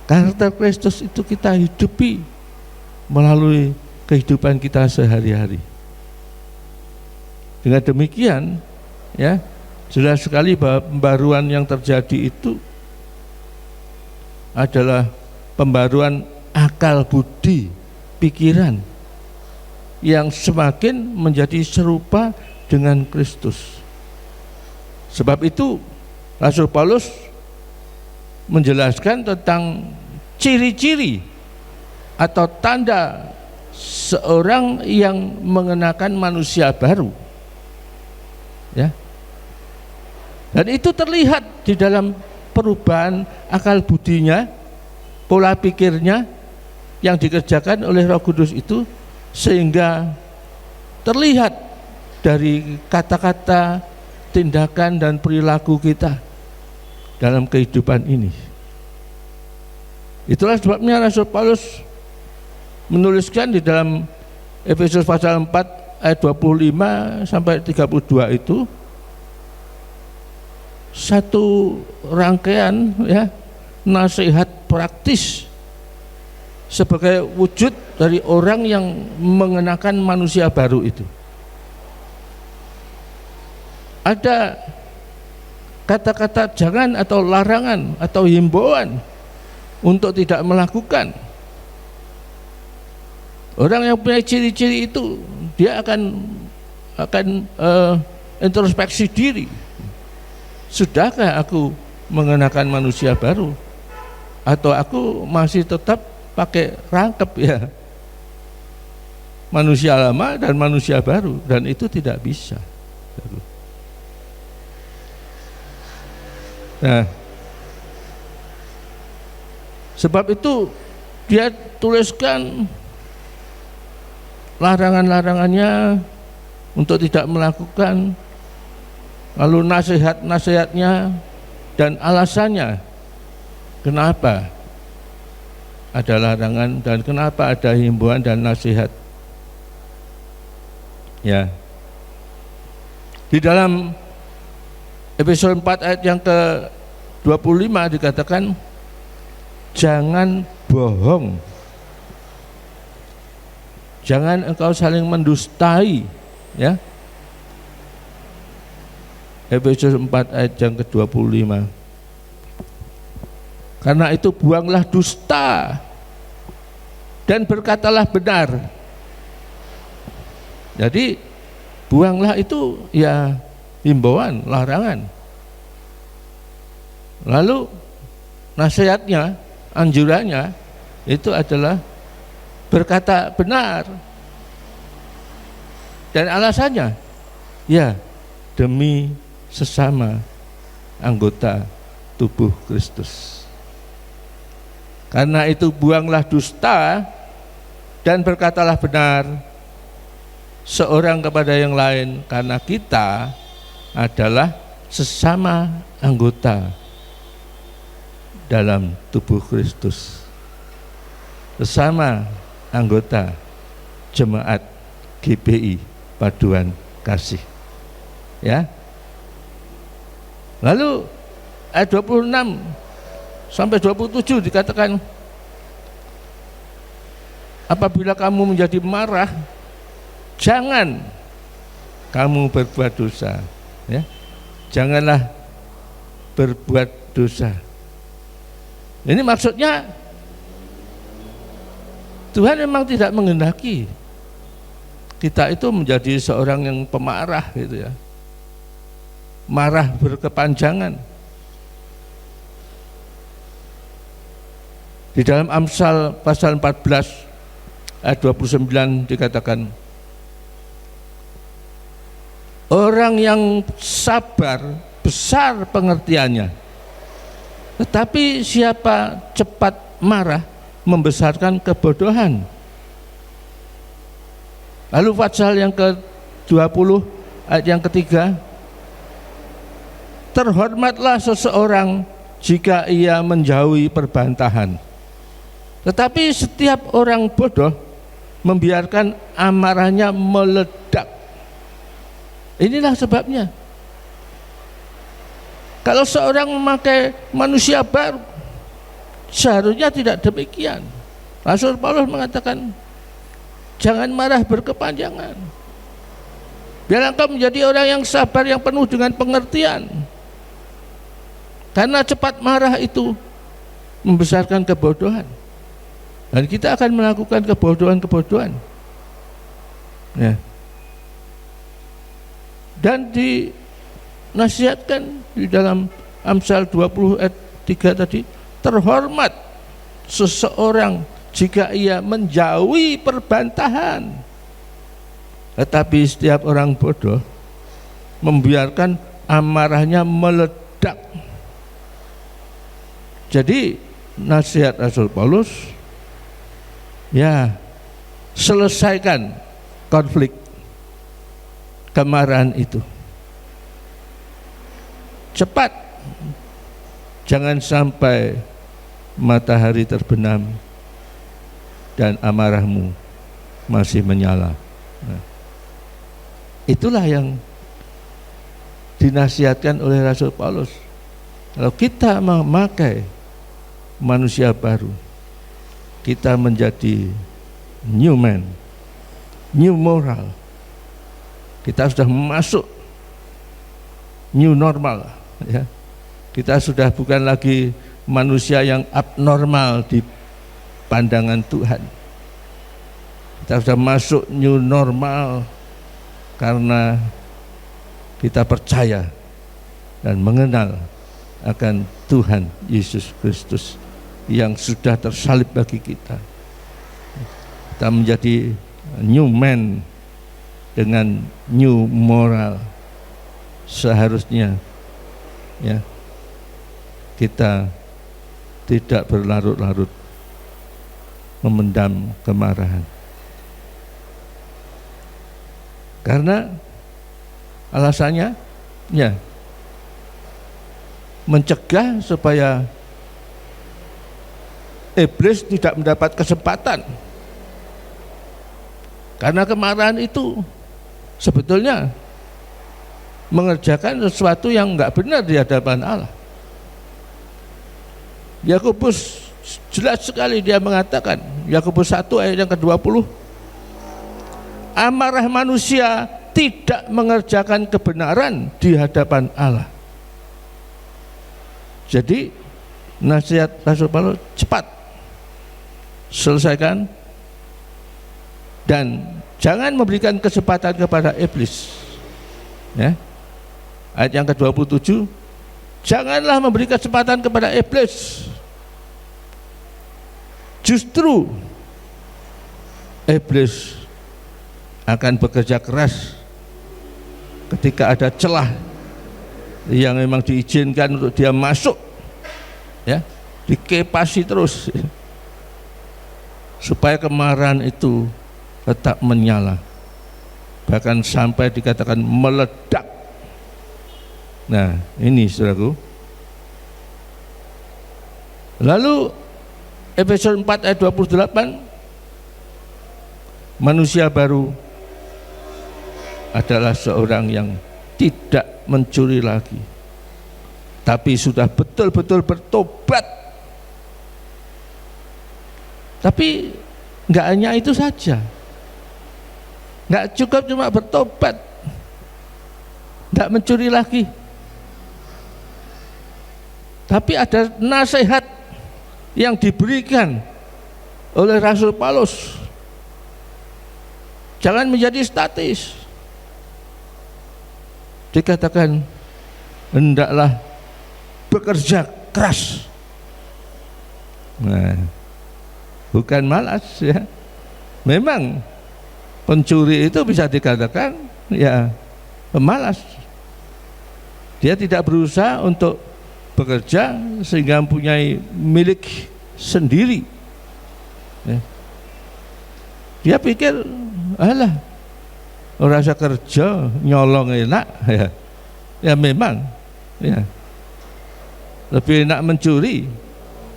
Karakter Kristus itu kita hidupi melalui kehidupan kita sehari-hari. Dengan demikian, ya, jelas sekali bahwa pembaruan yang terjadi itu adalah pembaruan akal budi, pikiran yang semakin menjadi serupa dengan Kristus. Sebab itu Rasul Paulus menjelaskan tentang ciri-ciri atau tanda seorang yang mengenakan manusia baru. Ya. Dan itu terlihat di dalam perubahan akal budinya, pola pikirnya yang dikerjakan oleh Roh Kudus itu, sehingga terlihat dari kata-kata, tindakan dan perilaku kita dalam kehidupan ini. Itulah sebabnya Rasul Paulus menuliskan di dalam Efesus pasal 4 ayat 25 sampai 32 itu satu rangkaian ya nasihat praktis sebagai wujud dari orang yang mengenakan manusia baru itu. Ada kata-kata jangan atau larangan atau himbauan untuk tidak melakukan. Orang yang punya ciri-ciri itu dia akan introspeksi diri. Sudahkah aku mengenakan manusia baru, atau aku masih tetap pakai rangkap ya manusia lama dan manusia baru, dan itu tidak bisa. Nah, sebab itu dia tuliskan larangan-larangannya untuk tidak melakukan, lalu nasihat-nasihatnya dan alasannya kenapa ada larangan dan kenapa ada himbauan dan nasihat. Ya, di dalam Efesus 4 ayat yang ke-25 dikatakan jangan bohong, jangan engkau saling mendustai, ya. Efesus 4 ayat yang ke-25. Karena itu buanglah dusta dan berkatalah benar. Jadi buanglah itu ya himbauan, larangan. Lalu nasihatnya, anjurannya itu adalah berkata benar. Dan alasannya ya demi sesama anggota tubuh Kristus. Karena itu buanglah dusta dan berkatalah benar seorang kepada yang lain, karena kita adalah sesama anggota dalam tubuh Kristus, sesama anggota jemaat GPI Paduan Kasih, ya. Lalu ayat 26 sampai 27 dikatakan apabila kamu menjadi marah, jangan kamu berbuat dosa, ya. Janganlah berbuat dosa. Ini maksudnya Tuhan memang tidak menghendaki kita itu menjadi seorang yang pemarah gitu ya. Marah berkepanjangan. Di dalam Amsal pasal 14 ayat 29 dikatakan orang yang sabar besar pengertiannya, tetapi siapa cepat marah membesarkan kebodohan. Lalu pasal yang ke-20 ayat yang ketiga, terhormatlah seseorang jika ia menjauhi perbantahan, tetapi setiap orang bodoh membiarkan amarahnya meledak. Inilah sebabnya kalau seorang memakai manusia baru, seharusnya tidak demikian. Rasul Paulus mengatakan jangan marah berkepanjangan, biar engkau menjadi orang yang sabar, yang penuh dengan pengertian. Karena cepat marah itu membesarkan kebodohan, dan kita akan melakukan kebodohan-kebodohan, ya. Dan dinasihatkan di dalam Amsal 20 ayat 3 tadi, terhormat seseorang jika ia menjauhi perbantahan, tetapi setiap orang bodoh membiarkan amarahnya meledak. Jadi nasihat Rasul Paulus, ya, selesaikan konflik kemarahan itu cepat, jangan sampai matahari terbenam dan amarahmu masih menyala. Nah, itulah yang dinasihatkan oleh Rasul Paulus. Kalau kita memakai manusia baru, kita menjadi new man, new moral. Kita sudah masuk new normal, ya. Kita sudah bukan lagi manusia yang abnormal di pandangan Tuhan. Kita sudah masuk new normal karena kita percaya dan mengenal akan Tuhan Yesus Kristus yang sudah tersalib bagi kita. Kita menjadi new man dengan new moral. Seharusnya, ya, kita tidak berlarut-larut memendam kemarahan, karena alasannya, ya, mencegah supaya iblis tidak mendapat kesempatan. Karena kemarahan itu sebetulnya mengerjakan sesuatu yang enggak benar di hadapan Allah. Yakobus jelas sekali dia mengatakan, Yakobus 1 ayat yang ke-20, amarah manusia tidak mengerjakan kebenaran di hadapan Allah. Jadi nasihat Rasul Paulus, cepat selesaikan dan jangan memberikan kesempatan kepada iblis, ya. Ayat yang ke-27, janganlah memberi kesempatan kepada iblis. Justru iblis akan bekerja keras ketika ada celah yang memang diizinkan untuk dia masuk, ya, dikepasi terus supaya kemarahan itu tetap menyala, bahkan sampai dikatakan meledak. Nah, ini saudaraku. Lalu Efesus 4 ayat 28, manusia baru adalah seorang yang tidak mencuri lagi, tapi sudah betul-betul bertobat. Tapi enggak hanya itu saja, enggak cukup cuma bertobat, enggak mencuri lagi, tapi ada nasihat yang diberikan oleh Rasul Paulus. Jangan menjadi statis. Dikatakan hendaklah bekerja keras. Nah, bukan malas, ya. Memang pencuri itu bisa dikatakan, ya, pemalas. Dia tidak berusaha untuk bekerja sehingga mempunyai milik sendiri, ya. Dia pikir, alah, rasa kerja nyolong enak, ya. Ya memang, ya, lebih enak mencuri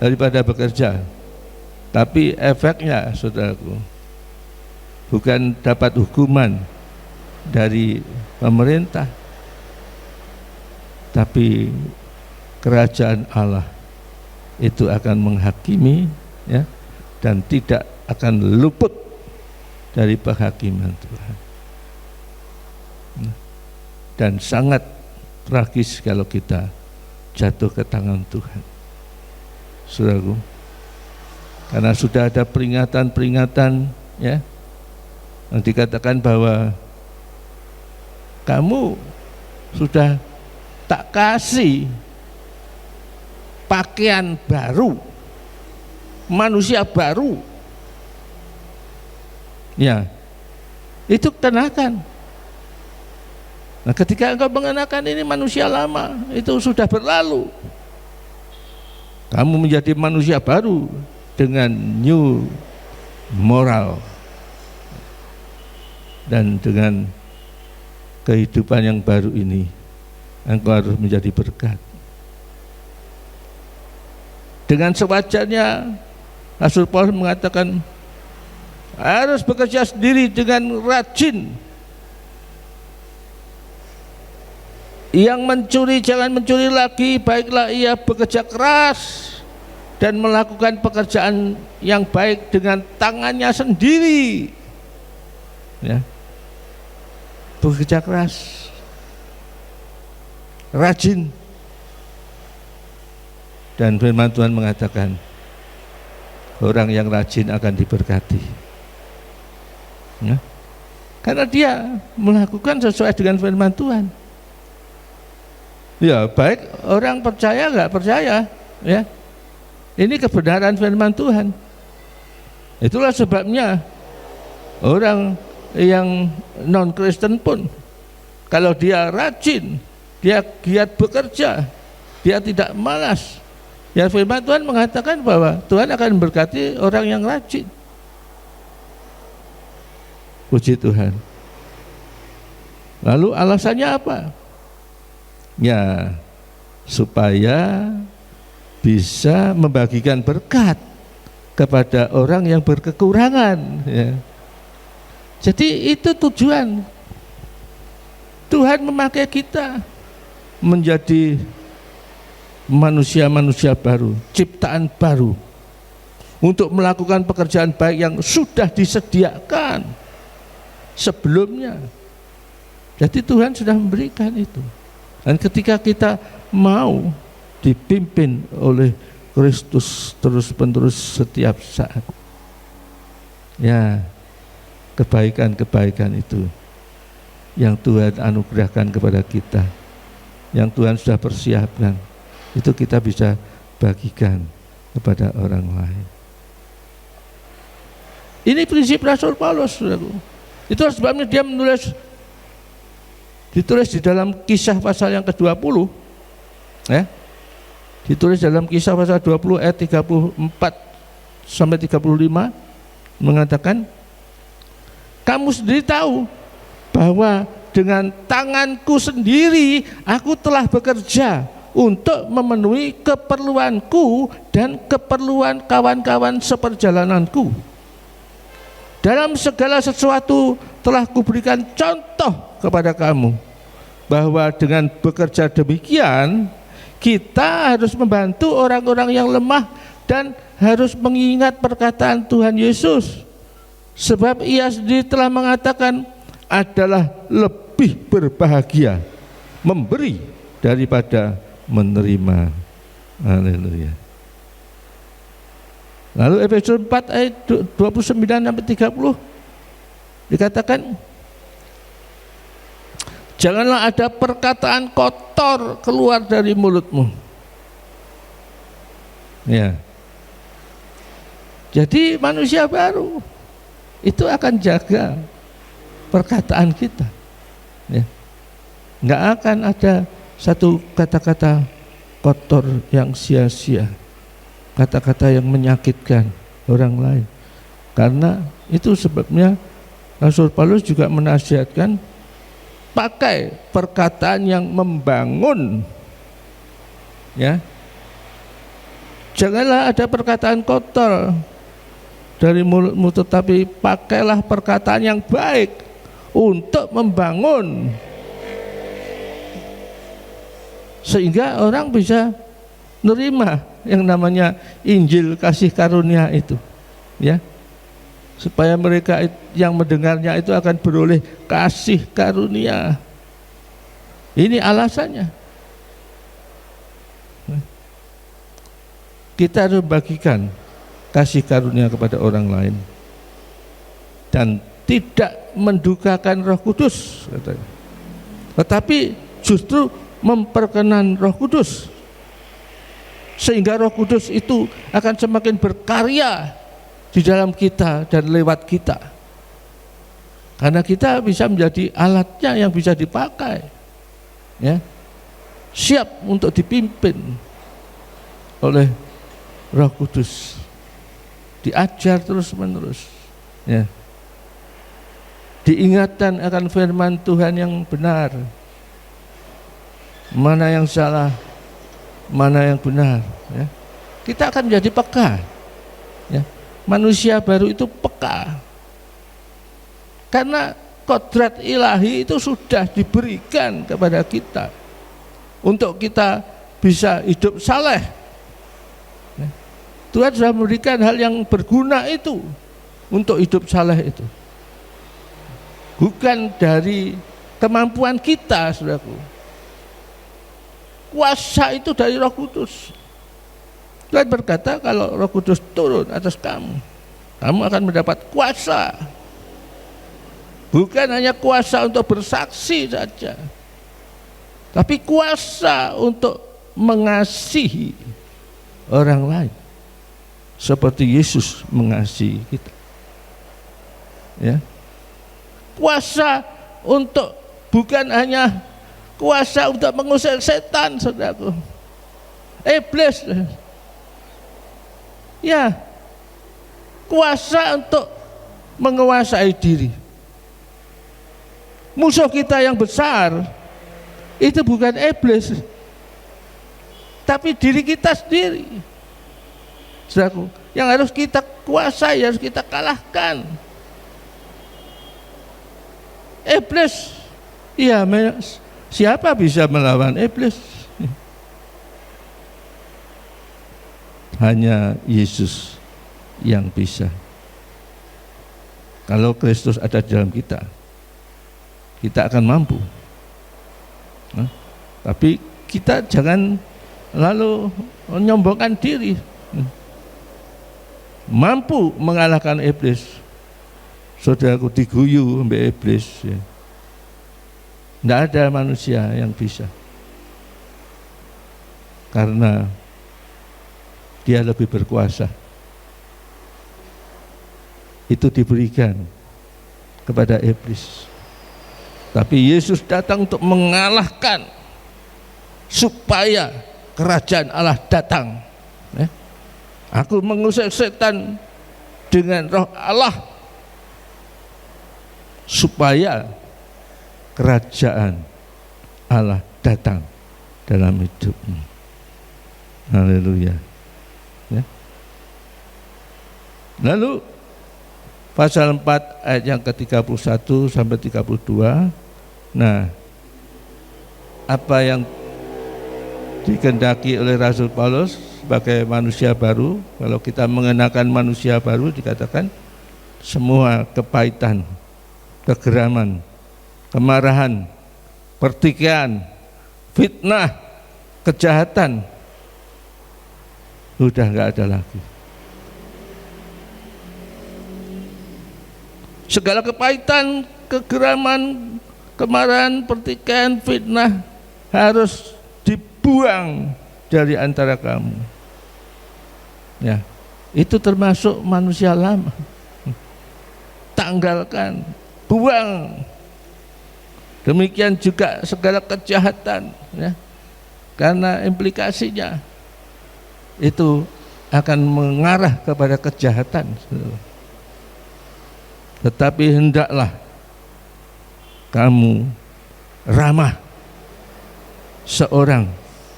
daripada bekerja. Tapi efeknya, saudaraku, bukan dapat hukuman dari pemerintah, tapi kerajaan Allah itu akan menghakimi, ya, dan tidak akan luput dari penghakiman Tuhan. Dan sangat tragis kalau kita jatuh ke tangan Tuhan, saudaraku, karena sudah ada peringatan-peringatan, ya, yang dikatakan bahwa kamu sudah tak kasih pakaian baru, manusia baru, ya, itu kenakan. Nah, ketika engkau mengenakan ini manusia lama, itu sudah berlalu. Kamu menjadi manusia baru dengan new moral dan dengan kehidupan yang baru ini engkau harus menjadi berkat. Dengan sewajarnya Rasul Paulus mengatakan harus bekerja sendiri dengan rajin. Yang mencuri jangan mencuri lagi, baiklah ia bekerja keras dan melakukan pekerjaan yang baik dengan tangannya sendiri. Ya. Bekerja keras, rajin. Dan firman Tuhan mengatakan orang yang rajin akan diberkati. Ya. Karena dia melakukan sesuai dengan firman Tuhan. Ya, baik orang percaya nggak percaya, ya. Ini kebenaran firman Tuhan. Itulah sebabnya orang yang non Kristen pun kalau dia rajin, dia giat bekerja, dia tidak malas. Ya, firman Tuhan mengatakan bahwa Tuhan akan memberkati orang yang rajin. Puji Tuhan. Lalu alasannya apa? Ya, supaya bisa membagikan berkat kepada orang yang berkekurangan, ya. Jadi itu tujuan Tuhan memakai kita menjadi manusia-manusia baru, ciptaan baru, untuk melakukan pekerjaan baik yang sudah disediakan sebelumnya. Jadi Tuhan sudah memberikan itu. Dan ketika kita mau dipimpin oleh Kristus terus-menerus setiap saat, ya, kebaikan-kebaikan itu yang Tuhan anugerahkan kepada kita, yang Tuhan sudah persiapkan, itu kita bisa bagikan kepada orang lain. Ini prinsip Rasul Paulus, saudaraku. Itu sebabnya dia ditulis di dalam Kisah pasal yang ke-20, ya. Ditulis dalam Kisah pasal 20 ayat 34 sampai 35 mengatakan, kamu sendiri tahu bahwa dengan tanganku sendiri aku telah bekerja untuk memenuhi keperluanku dan keperluan kawan-kawan seperjalananku. Dalam segala sesuatu telah kuberikan contoh kepada kamu bahwa dengan bekerja demikian kita harus membantu orang-orang yang lemah dan harus mengingat perkataan Tuhan Yesus, sebab ia sendiri telah mengatakan adalah lebih berbahagia memberi daripada menerima. Haleluya. Lalu Efesus 4 ayat 29 sampai 30 dikatakan, janganlah ada perkataan kotor keluar dari mulutmu. Ya. Jadi manusia baru itu akan jaga perkataan kita. Ya. Nggak akan ada satu kata-kata kotor yang sia-sia, kata-kata yang menyakitkan orang lain. Karena itu sebabnya Rasul Paulus juga menasihatkan pakai perkataan yang membangun, ya. Janganlah ada perkataan kotor dari mulutmu, tetapi pakailah perkataan yang baik untuk membangun, sehingga orang bisa nerima yang namanya Injil kasih karunia itu, ya. Supaya mereka yang mendengarnya itu akan beroleh kasih karunia. Ini alasannya. Kita harus bagikan kasih karunia kepada orang lain dan tidak mendukakan Roh Kudus, katanya. Tetapi justru memperkenan Roh Kudus, sehingga Roh Kudus itu akan semakin berkarya di dalam kita dan lewat kita, karena kita bisa menjadi alatnya yang bisa dipakai, ya, siap untuk dipimpin oleh Roh Kudus, diajar terus-menerus, ya. Diingatkan akan firman Tuhan yang benar, mana yang salah, mana yang benar, ya. Kita akan menjadi peka, ya. Manusia baru itu peka, karena kodrat ilahi itu sudah diberikan kepada kita untuk kita bisa hidup saleh. Tuhan sudah memberikan hal yang berguna itu untuk hidup saleh itu. Bukan dari kemampuan kita, saudaraku. Kuasa itu dari Roh Kudus. Tuhan berkata kalau Roh Kudus turun atas kamu, kamu akan mendapat kuasa. Bukan hanya kuasa untuk bersaksi saja, tapi kuasa untuk mengasihi orang lain seperti Yesus mengasihi kita, ya. Kuasa untuk, bukan hanya kuasa untuk mengusir setan, saudaraku, iblis, ya, kuasa untuk menguasai diri. Musuh kita yang besar itu bukan iblis, tapi diri kita sendiri, saudaraku, yang harus kita kuasai, harus kita kalahkan. Iblis, ya, siapa bisa melawan iblis? Hanya Yesus yang bisa. Kalau Kristus ada di dalam kita, kita akan mampu. Nah, tapi kita jangan lalu menyombongkan diri. Mampu mengalahkan iblis. Saudaraku, diguyu sampai iblis, ya. Tidak ada manusia yang bisa, karena dia lebih berkuasa. Itu diberikan kepada iblis. Tapi Yesus datang untuk mengalahkan, supaya kerajaan Allah datang, ya. Aku mengusir setan dengan roh Allah, supaya kerajaan Allah datang dalam hidupmu. Haleluya, ya. Lalu pasal 4 ayat yang ke-31 sampai 32. Nah, apa yang dikehendaki oleh Rasul Paulus sebagai manusia baru? Kalau kita mengenakan manusia baru, dikatakan semua kepahitan, kegeraman, kemarahan, pertikaian, fitnah, kejahatan sudah enggak ada lagi. Segala kepahitan, kegeraman, kemarahan, pertikaian, fitnah harus dibuang dari antara kamu. Ya, itu termasuk manusia lama. Tanggalkan, buang. Demikian juga segala kejahatan, ya. Karena implikasinya itu akan mengarah kepada kejahatan. Tetapi hendaklah kamu ramah seorang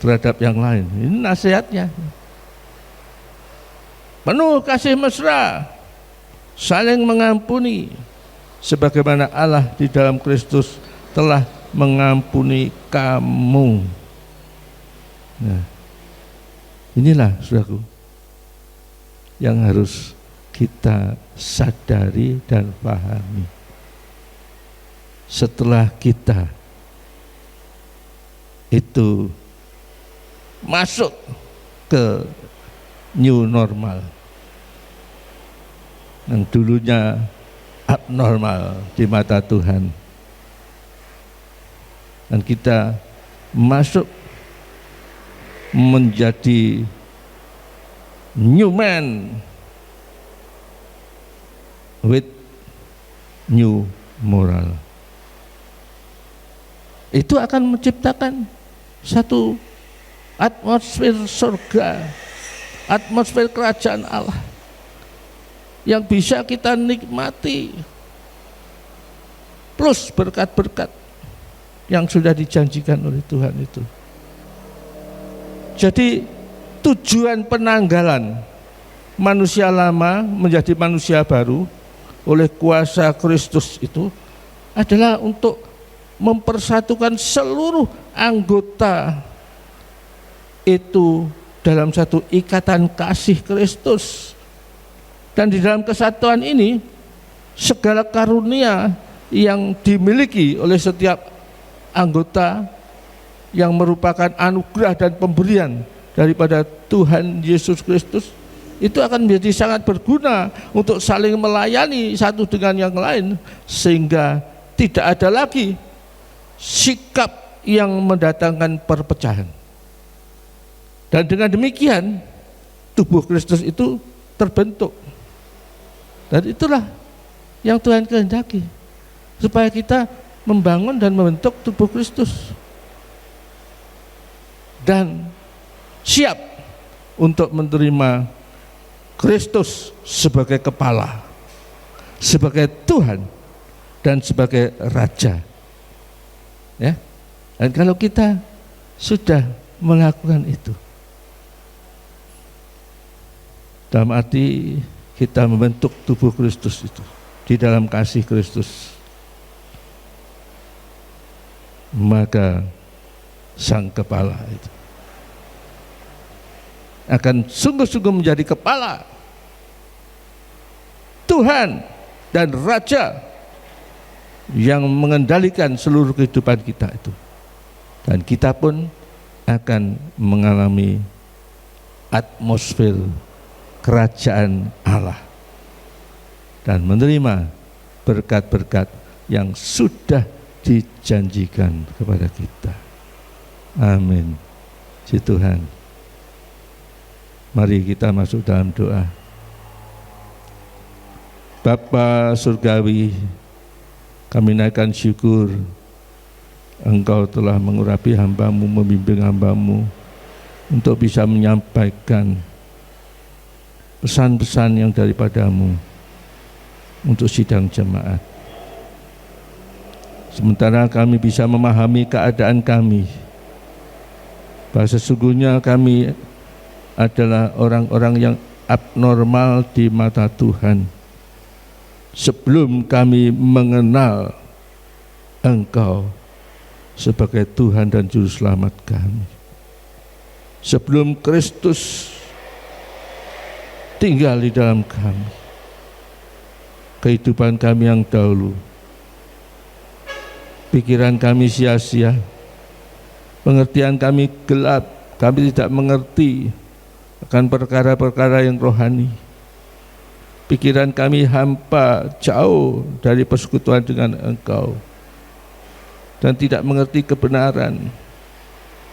terhadap yang lain. Ini nasihatnya. Penuh kasih mesra, saling mengampuni, sebagaimana Allah di dalam Kristus telah mengampuni kamu. Nah, inilah saudaraku yang harus kita sadari dan pahami. Setelah kita itu masuk ke new normal, yang dulunya abnormal di mata Tuhan, dan kita masuk menjadi new man with new moral, itu akan menciptakan satu atmosfer surga atmosfer kerajaan Allah yang bisa kita nikmati, plus berkat-berkat yang sudah dijanjikan oleh Tuhan itu. Jadi tujuan penanggalan manusia lama menjadi manusia baru oleh kuasa Kristus itu adalah untuk mempersatukan seluruh anggota itu dalam satu ikatan kasih Kristus. Dan di dalam kesatuan ini segala karunia yang dimiliki oleh setiap anggota yang merupakan anugerah dan pemberian daripada Tuhan Yesus Kristus itu akan menjadi sangat berguna untuk saling melayani satu dengan yang lain, sehingga tidak ada lagi sikap yang mendatangkan perpecahan. Dan dengan demikian tubuh Kristus itu terbentuk. Dan itulah yang Tuhan kehendaki, supaya kita membangun dan membentuk tubuh Kristus dan siap untuk menerima Kristus sebagai kepala, sebagai Tuhan, dan sebagai Raja. Ya. Dan kalau kita sudah melakukan itu, dalam arti kita membentuk tubuh Kristus itu di dalam kasih Kristus, maka sang kepala itu akan sungguh-sungguh menjadi kepala, Tuhan dan Raja yang mengendalikan seluruh kehidupan kita itu. Dan kita pun akan mengalami atmosfer kerajaan Allah dan menerima berkat-berkat yang sudah dijanjikan kepada kita. Amin. Si Tuhan. Mari kita masuk dalam doa. Bapa Surgawi, kami naikkan syukur Engkau telah mengurapi hamba-Mu, membimbing hamba-Mu untuk bisa menyampaikan pesan-pesan yang daripada-Mu untuk sidang jemaat. Sementara kami bisa memahami keadaan kami, bahwa sesungguhnya kami adalah orang-orang yang abnormal di mata Tuhan sebelum kami mengenal Engkau sebagai Tuhan dan Juru Selamat kami. Sebelum Kristus tinggal di dalam kami, kehidupan kami yang dahulu, pikiran kami sia-sia, pengertian kami gelap, kami tidak mengerti akan perkara-perkara yang rohani. Pikiran kami hampa, jauh dari persekutuan dengan Engkau, dan tidak mengerti kebenaran,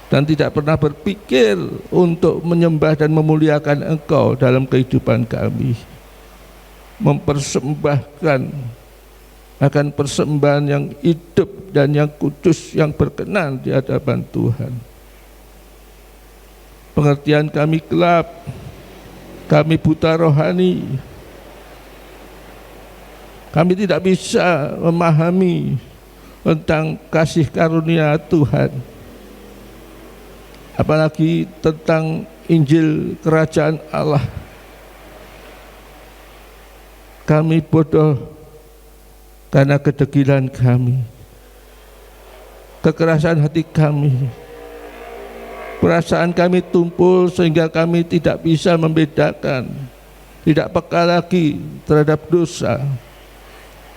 dan tidak pernah berpikir untuk menyembah dan memuliakan Engkau dalam kehidupan kami, mempersembahkan akan persembahan yang hidup dan yang kudus, yang berkenan di hadapan Tuhan. Pengertian kami gelap, kami buta rohani, kami tidak bisa memahami tentang kasih karunia Tuhan, apalagi tentang Injil Kerajaan Allah. Kami bodoh karena kedegilan kami, kekerasan hati kami, perasaan kami tumpul sehingga kami tidak bisa membedakan, tidak peka lagi terhadap dosa.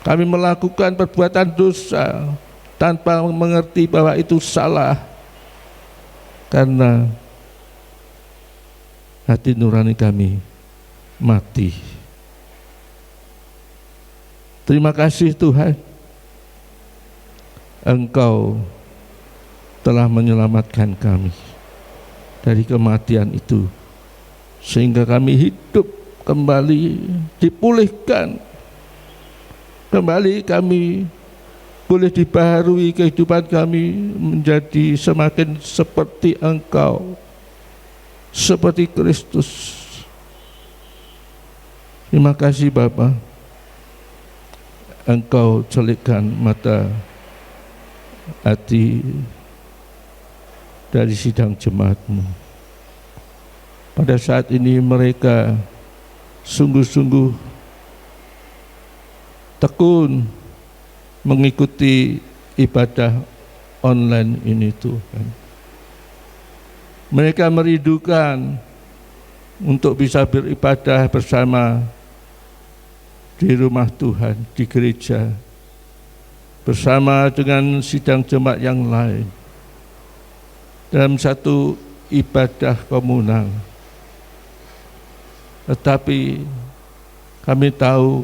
Kami melakukan perbuatan dosa tanpa mengerti bahwa itu salah, karena hati nurani kami mati. Terima kasih Tuhan, Engkau telah menyelamatkan kami dari kematian itu, sehingga kami hidup kembali, dipulihkan kembali, kami boleh dibaharui kehidupan kami menjadi semakin seperti Engkau, seperti Kristus, Terima kasih Bapa, Engkau celikkan mata hati dari sidang jemaat-Mu. Pada saat ini mereka sungguh-sungguh tekun mengikuti ibadah online ini Tuhan. Mereka merindukan untuk bisa beribadah bersama di rumah Tuhan, di gereja, bersama dengan sidang jemaat yang lain, dalam satu ibadah komunal. Tetapi kami tahu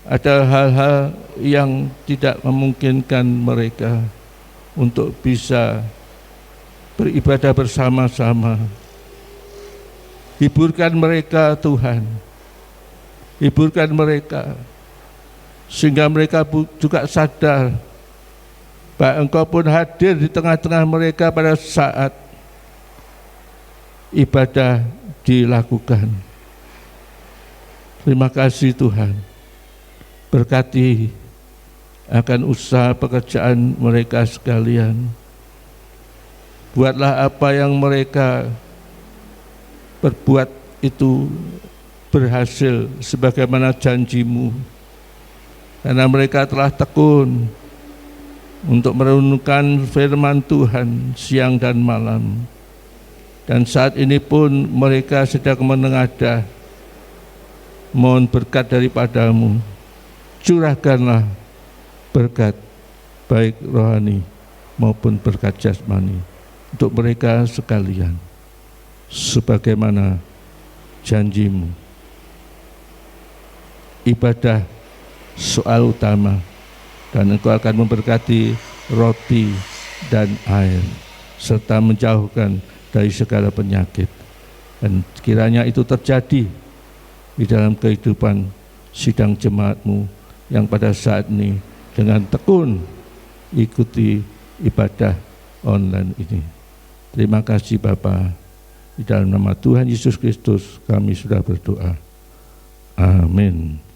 ada hal-hal yang tidak memungkinkan mereka untuk bisa beribadah bersama-sama. Hiburkan mereka Tuhan, hiburkan mereka, sehingga mereka juga sadar bahwa Engkau pun hadir di tengah-tengah mereka pada saat ibadah dilakukan. Terima kasih Tuhan, berkati akan usaha pekerjaan mereka sekalian. Buatlah apa yang mereka berbuat itu berhasil sebagaimana janji-Mu, karena mereka telah tekun untuk merenungkan firman Tuhan siang dan malam, dan saat ini pun mereka sedang menengadah. Mohon berkat daripada-Mu, curahkanlah berkat baik rohani maupun berkat jasmani untuk mereka sekalian, sebagaimana janji-Mu. Ibadah soal utama, dan Engkau akan memberkati roti dan air, serta menjauhkan dari segala penyakit. Dan kiranya itu terjadi di dalam kehidupan sidang jemaat-Mu yang pada saat ini dengan tekun ikuti ibadah online ini. Terima kasih Bapa. Di dalam nama Tuhan Yesus Kristus kami sudah berdoa. Amin.